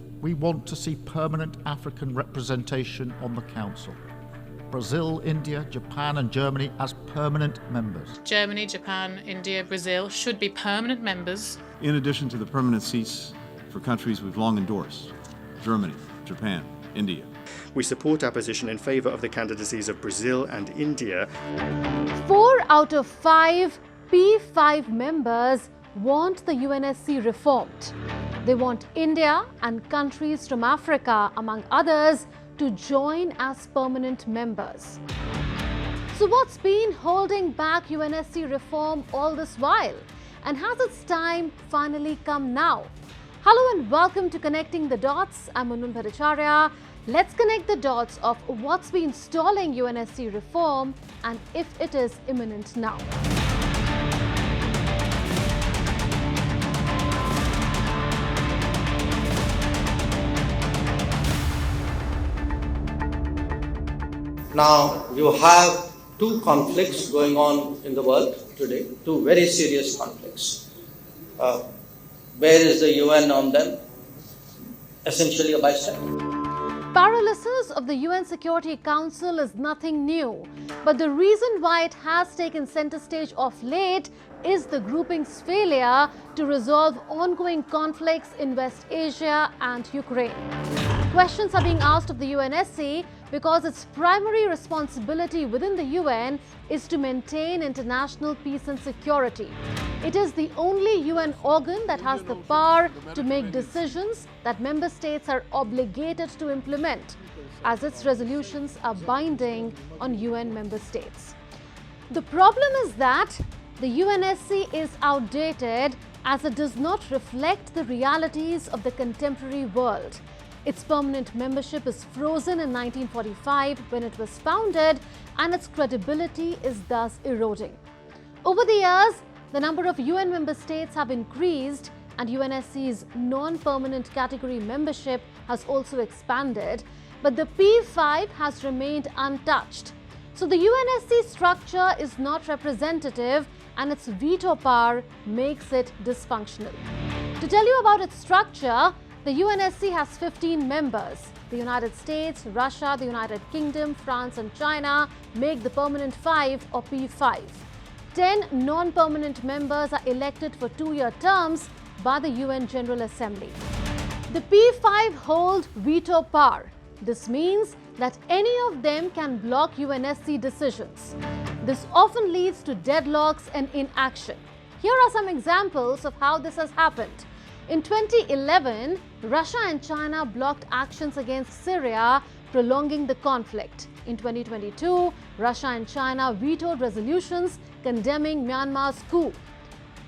We want to see permanent African representation on the Council. Brazil, India, Japan and Germany as permanent members. Germany, Japan, India, Brazil should be permanent members. In addition to the permanent seats for countries we've long endorsed, Germany, Japan, India. We support our position in favour of the candidacies of Brazil and India. 4 out of 5 P5 members want the UNSC reformed. They want India and countries from Africa, among others, to join as permanent members. So what's been holding back UNSC reform all this while? And has its time finally come now? Hello and welcome to Connecting the Dots. I'm Munun Bhattacharya. Let's connect the dots of what's been stalling UNSC reform and if it is imminent now. Now, you have two conflicts going on in the world today, two very serious conflicts. Where is the UN on them? Essentially a bystander. Paralysis of the UN Security Council is nothing new, but the reason why it has taken center stage of late is the grouping's failure to resolve ongoing conflicts in West Asia and Ukraine. Questions are being asked of the UNSC because its primary responsibility within the UN is to maintain international peace and security. It is the only UN organ that has the power to make decisions that member states are obligated to implement, as its resolutions are binding on UN member states. The problem is that the UNSC is outdated as it does not reflect the realities of the contemporary world. Its permanent membership is frozen in 1945 when it was founded, and its credibility is thus eroding. Over the years, the number of UN member states have increased and UNSC's non-permanent category membership has also expanded, but the P5 has remained untouched. So the UNSC structure is not representative and its veto power makes it dysfunctional. To tell you about its structure, the UNSC has 15 members. The United States, Russia, the United Kingdom, France and China make the permanent 5 or P5. 10 non-permanent members are elected for 2-year terms by the UN General Assembly. The P5 hold veto power. This means that any of them can block UNSC decisions. This often leads to deadlocks and inaction. Here are some examples of how this has happened. In 2011, Russia and China blocked actions against Syria, prolonging the conflict. In 2022, Russia and China vetoed resolutions condemning Myanmar's coup.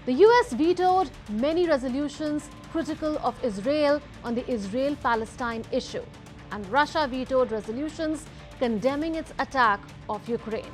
The US vetoed many resolutions critical of Israel on the Israel-Palestine issue, and Russia vetoed resolutions condemning its attack of Ukraine.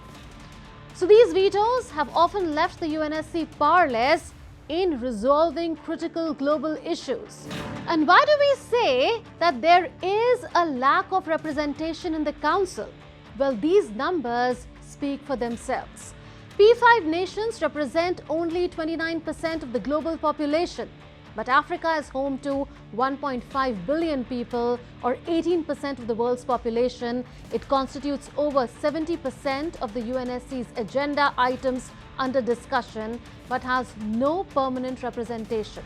So these vetoes have often left the UNSC powerless in resolving critical global issues. And why do we say that there is a lack of representation in the Council? Well, these numbers speak for themselves. P5 nations represent only 29% of the global population, but Africa is home to 1.5 billion people, or 18% of the world's population. It constitutes over 70% of the UNSC's agenda items under discussion, but has no permanent representation.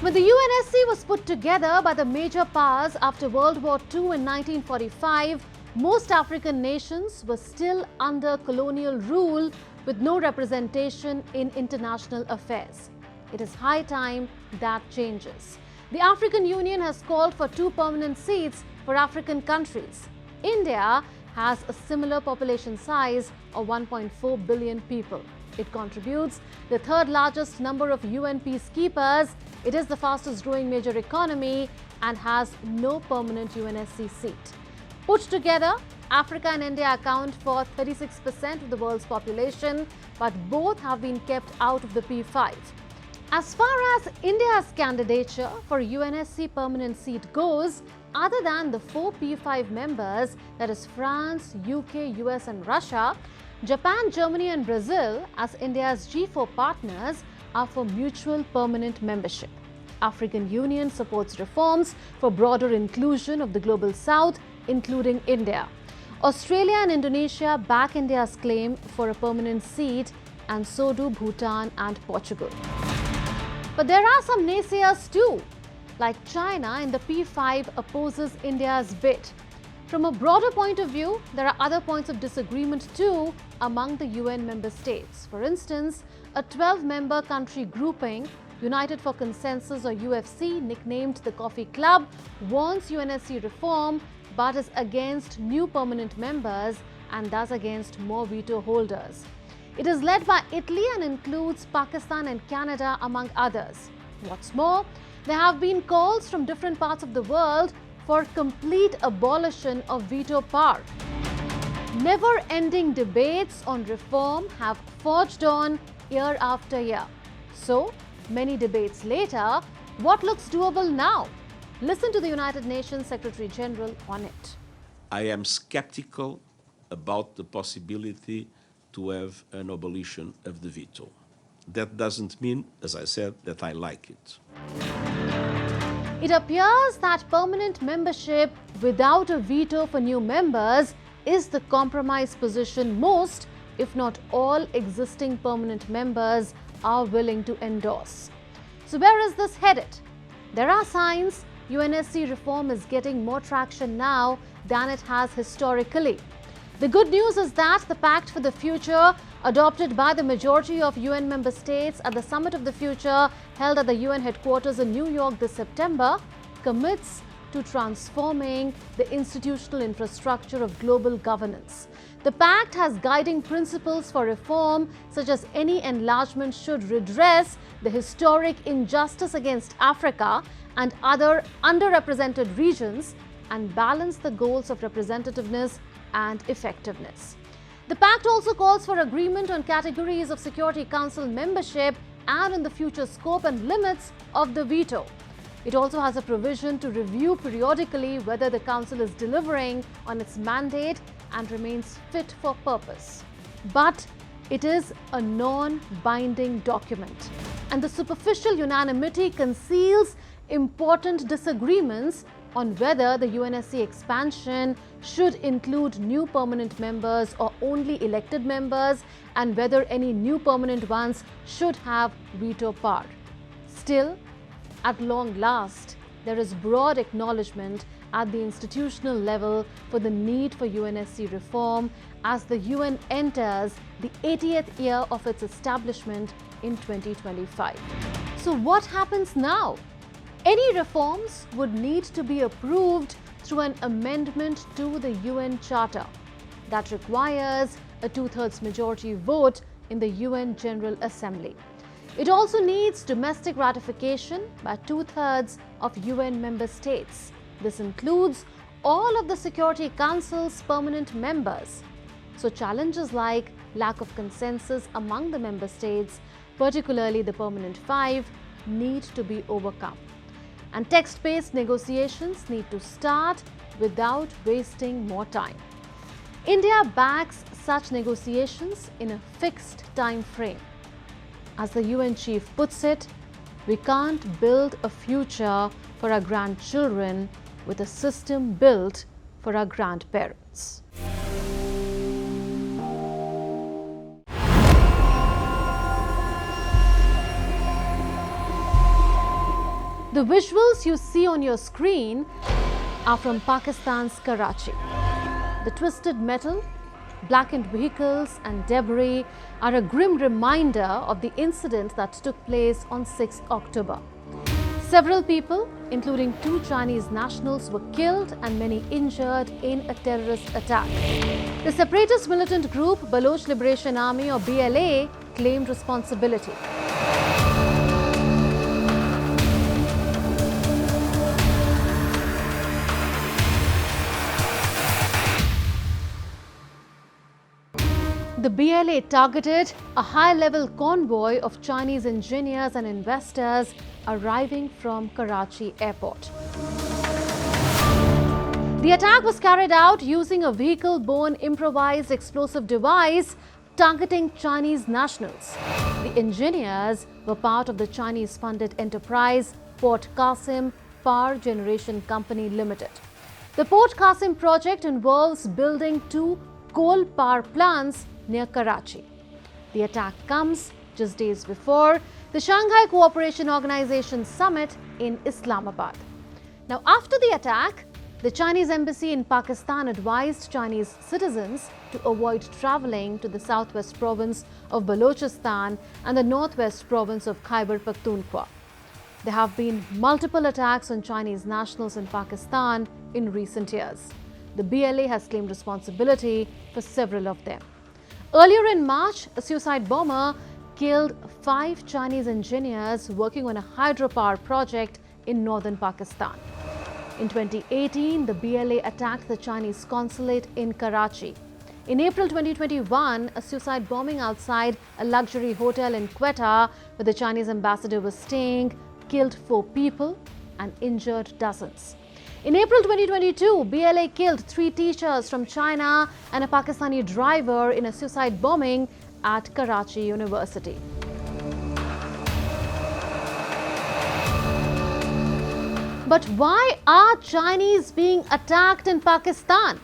When the UNSC was put together by the major powers after World War II in 1945, most African nations were still under colonial rule with no representation in international affairs. It is high time that changes. The African Union has called for 2 permanent seats for African countries. India has a similar population size of 1.4 billion people. It contributes the 3rd largest number of UN peacekeepers. It is the fastest growing major economy and has no permanent UNSC seat. Put together, Africa and India account for 36% of the world's population, but both have been kept out of the P5. As far as India's candidature for UNSC permanent seat goes, other than the 4 P5 members, that is France, UK, US and Russia, Japan, Germany and Brazil as India's G4 partners are for mutual permanent membership. African Union supports reforms for broader inclusion of the global south, including India. Australia and Indonesia back India's claim for a permanent seat, and so do Bhutan and Portugal. But there are some naysayers too, like China in the P5 opposes India's bid. From a broader point of view, there are other points of disagreement too among the UN member states. For instance, a 12-member country grouping, United for Consensus or UFC, nicknamed the Coffee Club, wants UNSC reform but is against new permanent members and thus against more veto holders. It is led by Italy and includes Pakistan and Canada among others. What's more, there have been calls from different parts of the world for complete abolition of veto power. Never-ending debates on reform have forged on year after year. So, many debates later, what looks doable now? Listen to the United Nations Secretary General on it. I am skeptical about the possibility to have an abolition of the veto. That doesn't mean, as I said, that I like it. It appears that permanent membership without a veto for new members is the compromise position most, if not all, existing permanent members are willing to endorse. So where is this headed? There are signs UNSC reform is getting more traction now than it has historically. The good news is that the Pact for the Future, adopted by the majority of UN member states at the Summit of the Future held at the UN headquarters in New York this September, commits to transforming the institutional infrastructure of global governance. The Pact has guiding principles for reform, such as any enlargement should redress the historic injustice against Africa and other underrepresented regions and balance the goals of representativeness and effectiveness. The Pact also calls for agreement on categories of Security Council membership and on the future scope and limits of the veto. It also has a provision to review periodically whether the Council is delivering on its mandate and remains fit for purpose. But it is a non-binding document, and the superficial unanimity conceals important disagreements on whether the UNSC expansion should include new permanent members or only elected members, and whether any new permanent ones should have veto power. Still, at long last, there is broad acknowledgement at the institutional level for the need for UNSC reform as the UN enters the 80th year of its establishment in 2025. So what happens now? Any reforms would need to be approved through an amendment to the UN Charter that requires a two-thirds majority vote in the UN General Assembly. It also needs domestic ratification by two-thirds of UN member states. This includes all of the Security Council's permanent members. So challenges like lack of consensus among the member states, particularly the permanent five, need to be overcome. And text-based negotiations need to start without wasting more time. India backs such negotiations in a fixed time frame. As the UN chief puts it, we can't build a future for our grandchildren with a system built for our grandparents. The visuals you see on your screen are from Pakistan's Karachi. The twisted metal, blackened vehicles and debris are a grim reminder of the incident that took place on 6 October. Several people, including 2 Chinese nationals, were killed and many injured in a terrorist attack. The separatist militant group Baloch Liberation Army or BLA claimed responsibility. The BLA targeted a high-level convoy of Chinese engineers and investors arriving from Karachi airport. The attack was carried out using a vehicle-borne improvised explosive device targeting Chinese nationals. The engineers were part of the Chinese-funded enterprise Port Qasim Power Generation Company Limited. The Port Qasim project involves building 2 coal power plants near Karachi. The attack comes just days before the Shanghai Cooperation Organization Summit in Islamabad. Now, after the attack, the Chinese embassy in Pakistan advised Chinese citizens to avoid traveling to the southwest province of Balochistan and the northwest province of Khyber Pakhtunkhwa. There have been multiple attacks on Chinese nationals in Pakistan in recent years. The BLA has claimed responsibility for several of them. Earlier in March, a suicide bomber killed 5 Chinese engineers working on a hydropower project in northern Pakistan. In 2018, the BLA attacked the Chinese consulate in Karachi. In April 2021, a suicide bombing outside a luxury hotel in Quetta, where the Chinese ambassador was staying, killed 4 people and injured dozens. In April 2022, BLA killed 3 teachers from China and a Pakistani driver in a suicide bombing at Karachi University. But why are Chinese being attacked in Pakistan?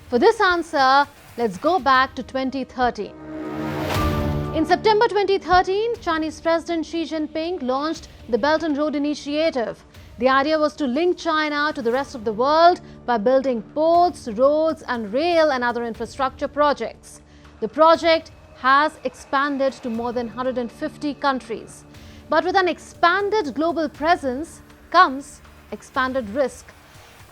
For this answer, let's go back to 2013. In September 2013, Chinese President Xi Jinping launched the Belt and Road Initiative. The idea was to link China to the rest of the world by building ports, roads, and rail and other infrastructure projects. The project has expanded to more than 150 countries. But with an expanded global presence comes expanded risk.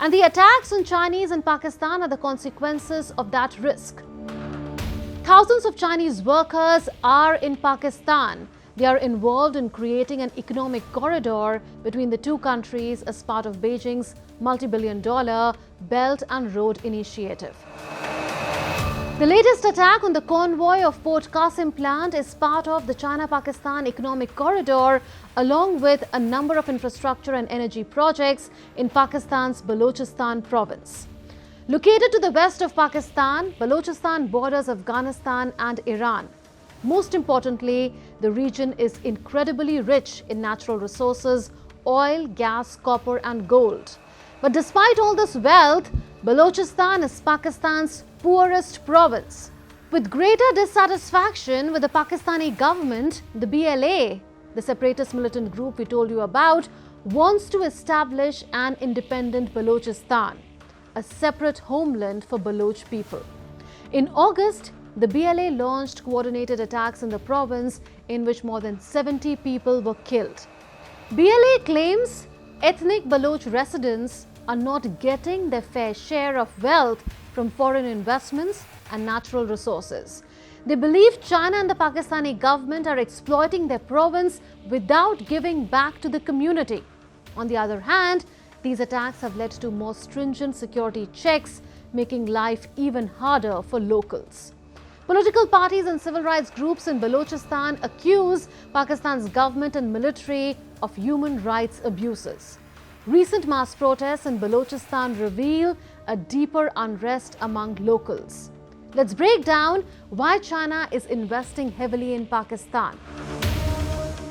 And the attacks on Chinese in Pakistan are the consequences of that risk. Thousands of Chinese workers are in Pakistan. They are involved in creating an economic corridor between the 2 countries as part of Beijing's multi-billion-dollar Belt and Road Initiative. The latest attack on the convoy of Port Qasim plant is part of the China-Pakistan Economic Corridor, along with a number of infrastructure and energy projects in Pakistan's Balochistan province. Located to the west of Pakistan, Balochistan borders Afghanistan and Iran. Most importantly, the region is incredibly rich in natural resources, oil, gas, copper, and gold. But despite all this wealth, Balochistan is Pakistan's poorest province. With greater dissatisfaction with the Pakistani government, the BLA, the separatist militant group we told you about, wants to establish an independent Balochistan, a separate homeland for Baloch people. In August, the BLA launched coordinated attacks in the province in which more than 70 people were killed. BLA claims ethnic Baloch residents are not getting their fair share of wealth from foreign investments and natural resources. They believe China and the Pakistani government are exploiting their province without giving back to the community. On the other hand, these attacks have led to more stringent security checks, making life even harder for locals. Political parties and civil rights groups in Balochistan accuse Pakistan's government and military of human rights abuses. Recent mass protests in Balochistan reveal a deeper unrest among locals. Let's break down why China is investing heavily in Pakistan.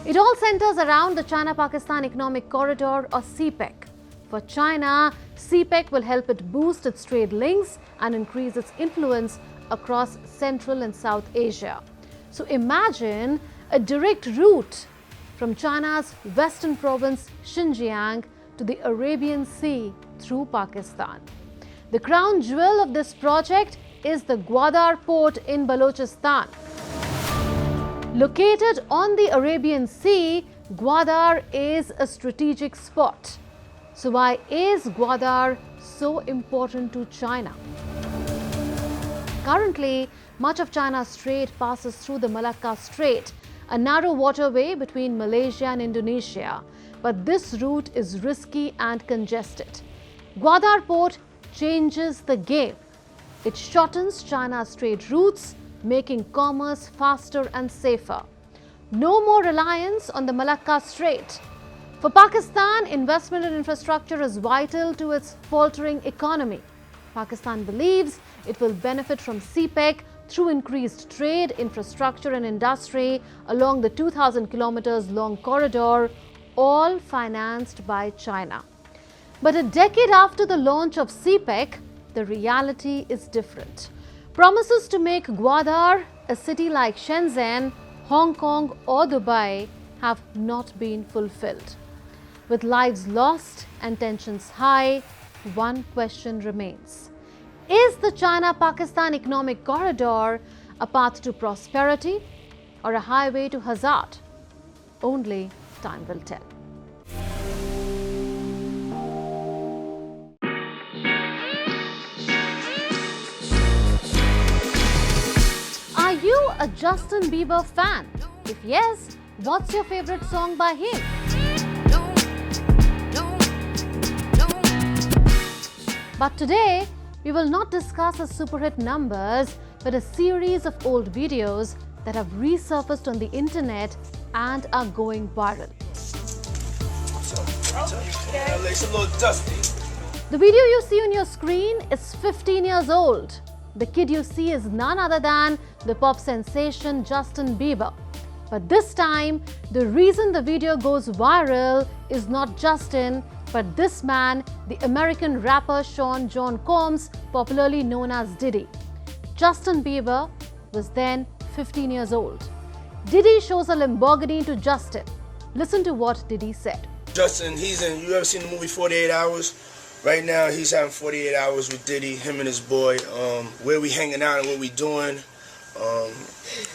It all centers around the China-Pakistan Economic Corridor, or CPEC. For China, CPEC will help it boost its trade links and increase its influence across Central and South Asia. So imagine a direct route from China's western province Xinjiang to the Arabian Sea through Pakistan. The crown jewel of this project is the Gwadar port in Balochistan. Located on the Arabian Sea, Gwadar is a strategic spot. So why is Gwadar so important to China? Currently, much of China's trade passes through the Malacca Strait, a narrow waterway between Malaysia and Indonesia. But this route is risky and congested. Gwadar port changes the game. It shortens China's trade routes, making commerce faster and safer. No more reliance on the Malacca Strait. For Pakistan, investment in infrastructure is vital to its faltering economy. Pakistan believes it will benefit from CPEC through increased trade, infrastructure and industry along the 2,000 kilometers long corridor, all financed by China. But a decade after the launch of CPEC, the reality is different. Promises to make Gwadar a city like Shenzhen, Hong Kong or Dubai have not been fulfilled. With lives lost and tensions high, one question remains. Is the China-Pakistan economic corridor a path to prosperity or a highway to hazard? Only time will tell. Are you a Justin Bieber fan? If yes, what's your favorite song by him? But today, we will not discuss his superhit numbers, but a series of old videos that have resurfaced on the internet and are going viral. The video you see on your screen is 15 years old. The kid you see is none other than the pop sensation Justin Bieber. But this time, the reason the video goes viral is not Justin, but this man, the American rapper Sean John Combs, popularly known as Diddy. Justin Bieber was then 15 years old. Diddy shows a Lamborghini to Justin. Listen to what Diddy said. Justin, you ever seen the movie 48 Hours? Right now, he's having 48 hours with Diddy, him and his boy. Where we hanging out and what we doing,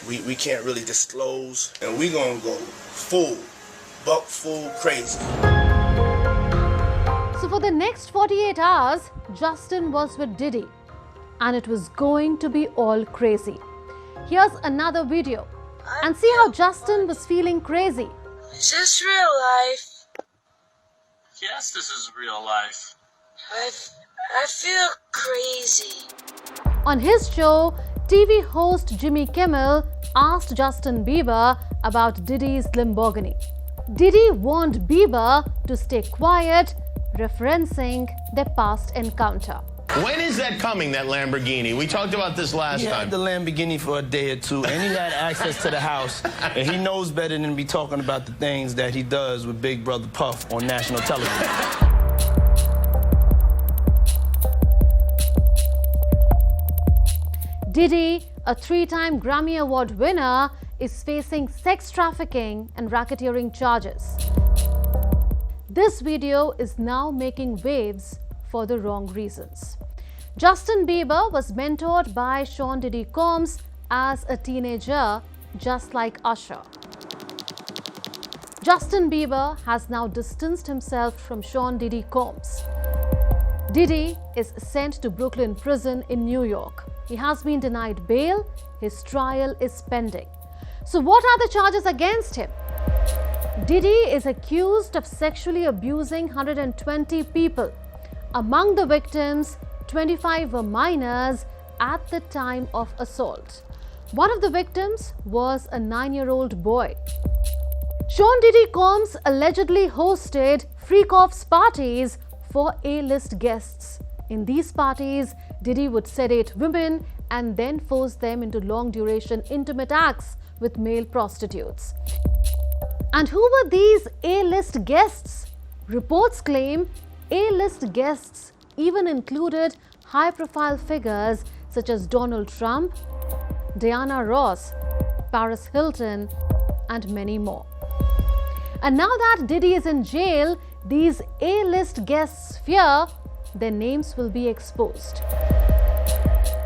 we can't really disclose. And we gonna go buck full crazy. So for the next 48 hours, Justin was with Diddy. And it was going to be all crazy. Here's another video. And see how Justin was feeling crazy. Is this real life? Yes, this is real life. I feel crazy. On his show, TV host Jimmy Kimmel asked Justin Bieber about Diddy's Lamborghini. Diddy warned Bieber to stay quiet, referencing their past encounter. When is that coming, that Lamborghini? We talked about this last He time. had the Lamborghini for a day or two, and he had access to the house, and he knows better than to be talking about the things that he does with Big Brother Puff on national television. Diddy, a three-time Grammy Award winner, is facing sex trafficking and racketeering charges. This video is now making waves for the wrong reasons. Justin Bieber was mentored by Sean Diddy Combs as a teenager, just like Usher. Justin Bieber has now distanced himself from Sean Diddy Combs. Diddy is sent to Brooklyn prison in New York. He has been denied bail. His trial is pending. So what are the charges against him? Diddy is accused of sexually abusing 120 people. Among the victims, 25 were minors at the time of assault. One of the victims was a 9-year-old boy. Sean Diddy Combs allegedly hosted freak-offs parties for A-list guests. In these parties, Diddy would sedate women and then force them into long-duration intimate acts with male prostitutes. And who were these A-list guests? Reports claim A-list guests even included high-profile figures such as Donald Trump, Diana Ross, Paris Hilton, and many more. And now that Diddy is in jail, these A-list guests fear their names will be exposed.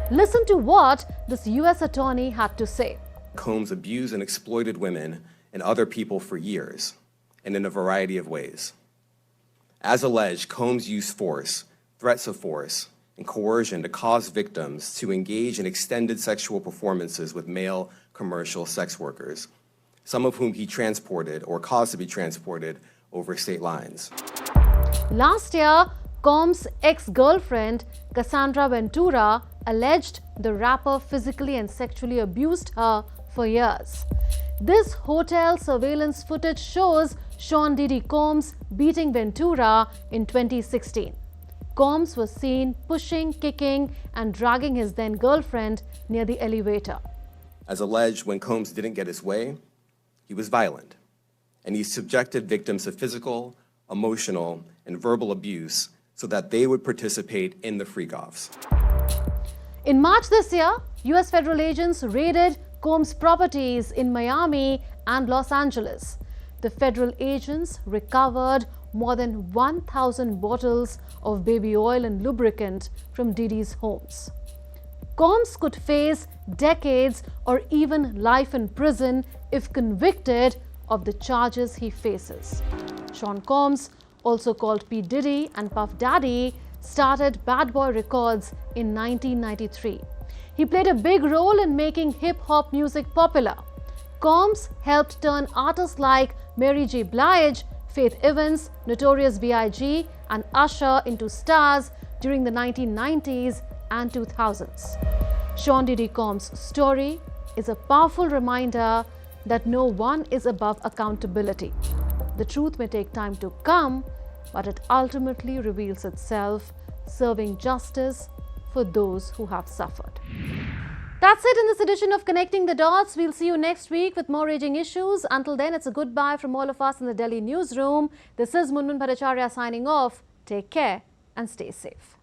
Listen to what this US attorney had to say. Combs abused and exploited women and other people for years, and in a variety of ways. As alleged, Combs used force, threats of force, and coercion to cause victims to engage in extended sexual performances with male commercial sex workers, some of whom he transported or caused to be transported over state lines. Last year, Combs' ex-girlfriend, Cassandra Ventura, alleged the rapper physically and sexually abused her for years. This hotel surveillance footage shows Sean Diddy Combs beating Ventura in 2016. Combs was seen pushing, kicking, and dragging his then-girlfriend near the elevator. As alleged, when Combs didn't get his way, he was violent and he subjected victims to physical, emotional, and verbal abuse so that they would participate in the freak-offs. In March this year, US federal agents raided Combs' properties in Miami and Los Angeles. The federal agents recovered more than 1,000 bottles of baby oil and lubricant from Diddy's homes. Combs could face decades or even life in prison if convicted of the charges he faces. Sean Combs, also called P. Diddy and Puff Daddy, started Bad Boy Records in 1993. He played a big role in making hip-hop music popular. Combs helped turn artists like Mary J. Blige, Faith Evans, Notorious B.I.G. and Usher into stars during the 1990s and 2000s. Sean Diddy Combs' story is a powerful reminder that no one is above accountability. The truth may take time to come, but it ultimately reveals itself, serving justice for those who have suffered. That's it in this edition of Connecting the Dots. We'll see you next week with more raging issues. Until then, it's a goodbye from all of us in the Delhi newsroom. This is Munmun Bhattacharya signing off. Take care and stay safe.